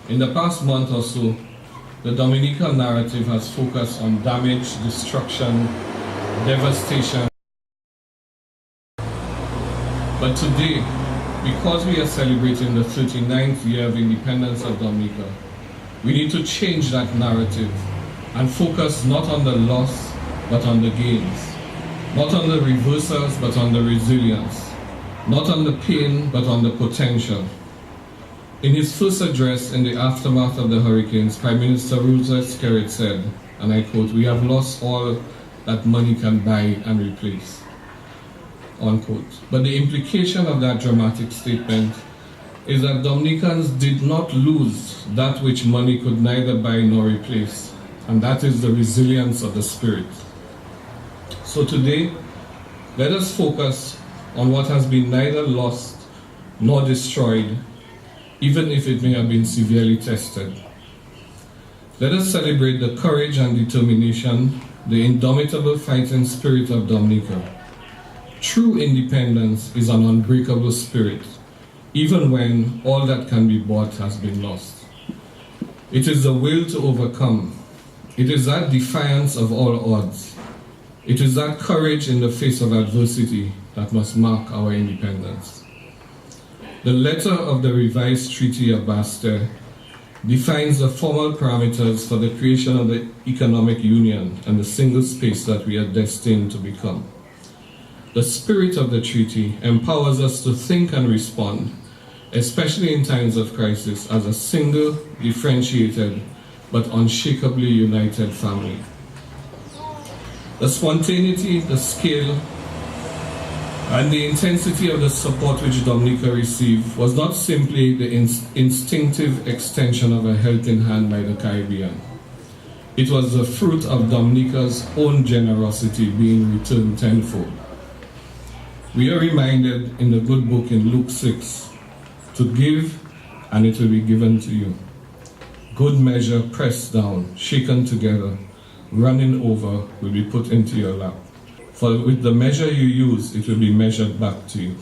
In the past month or so, the Dominican narrative has focused on damage, destruction, devastation. But today, because we are celebrating the 39th year of independence of Dominica, we need to change that narrative and focus not on the loss, but on the gains. Not on the reversals, but on the resilience. Not on the pain, but on the potential. In his first address in the aftermath of the hurricanes, Prime Minister Roosevelt said, and I quote, "We have lost all that money can buy and replace," unquote. But the implication of that dramatic statement is that Dominicans did not lose that which money could neither buy nor replace, and that is the resilience of the spirit. So today, let us focus on what has been neither lost nor destroyed, even if it may have been severely tested. Let us celebrate the courage and determination, the indomitable fighting spirit of Dominica. True independence is an unbreakable spirit, even when all that can be bought has been lost. It is the will to overcome. It is that defiance of all odds. It is that courage in the face of adversity that must mark our independence. The letter of the revised Treaty of Bastille defines the formal parameters for the creation of the economic union and the single space that we are destined to become. The spirit of the treaty empowers us to think and respond, especially in times of crisis, as a single, differentiated, but unshakably united family. The spontaneity, the scale, and the intensity of the support which Dominica received was not simply the instinctive extension of a helping hand by the Caribbean. It was the fruit of Dominica's own generosity being returned tenfold. We are reminded in the good book in Luke 6, to give and it will be given to you. Good measure pressed down, shaken together, running over will be put into your lap. For with the measure you use, it will be measured back to you.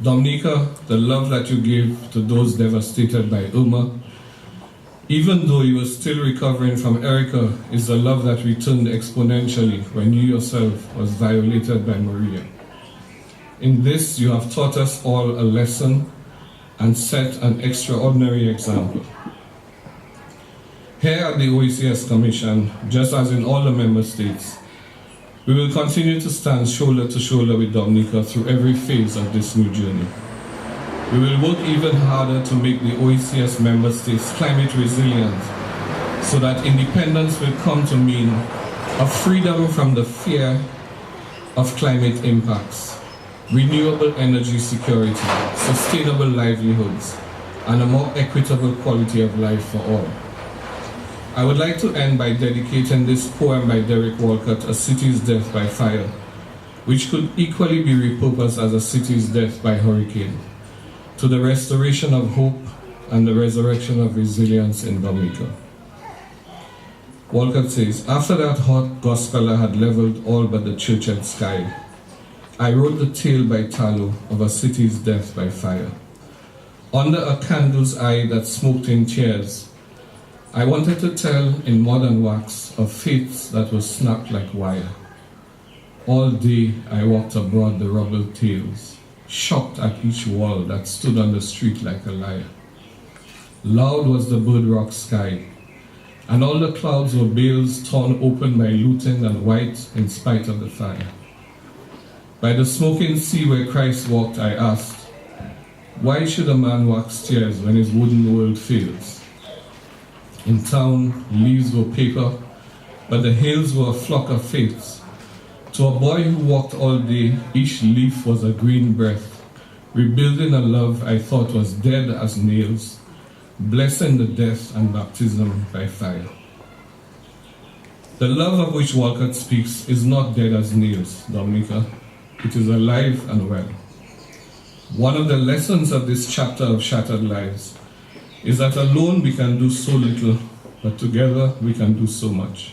Dominica, the love that you gave to those devastated by Irma, even though you were still recovering from Erica, is the love that returned exponentially when you yourself was violated by Maria. In this, you have taught us all a lesson and set an extraordinary example. Here at the OECS Commission, just as in all the member states, we will continue to stand shoulder to shoulder with Dominica through every phase of this new journey. We will work even harder to make the OECS member states climate resilient so that independence will come to mean a freedom from the fear of climate impacts, renewable energy security, sustainable livelihoods, and a more equitable quality of life for all. I would like to end by dedicating this poem by Derek Walcott, A City's Death by Fire, which could equally be repurposed as A City's Death by Hurricane, to the restoration of hope and the resurrection of resilience in Dominica. Walcott says, "After that hot gospeler had leveled all but the churchyard sky, I wrote the tale by Tallow of a city's death by fire. Under a candle's eye that smoked in tears, I wanted to tell in modern wax of fates that were snapped like wire. All day I walked abroad the rubble tales, shocked at each wall that stood on the street like a liar. Loud was the bird rock sky, and all the clouds were bales torn open by looting and white in spite of the fire. By the smoking sea where Christ walked, I asked, why should a man wax tears when his wooden world fails? In town, leaves were paper, but the hills were a flock of faiths. To a boy who walked all day, each leaf was a green breath, rebuilding a love I thought was dead as nails, blessing the death and baptism by fire." The love of which Walcott speaks is not dead as nails, Dominica. It is alive and well. One of the lessons of this chapter of Shattered Lives is that alone we can do so little, but together we can do so much.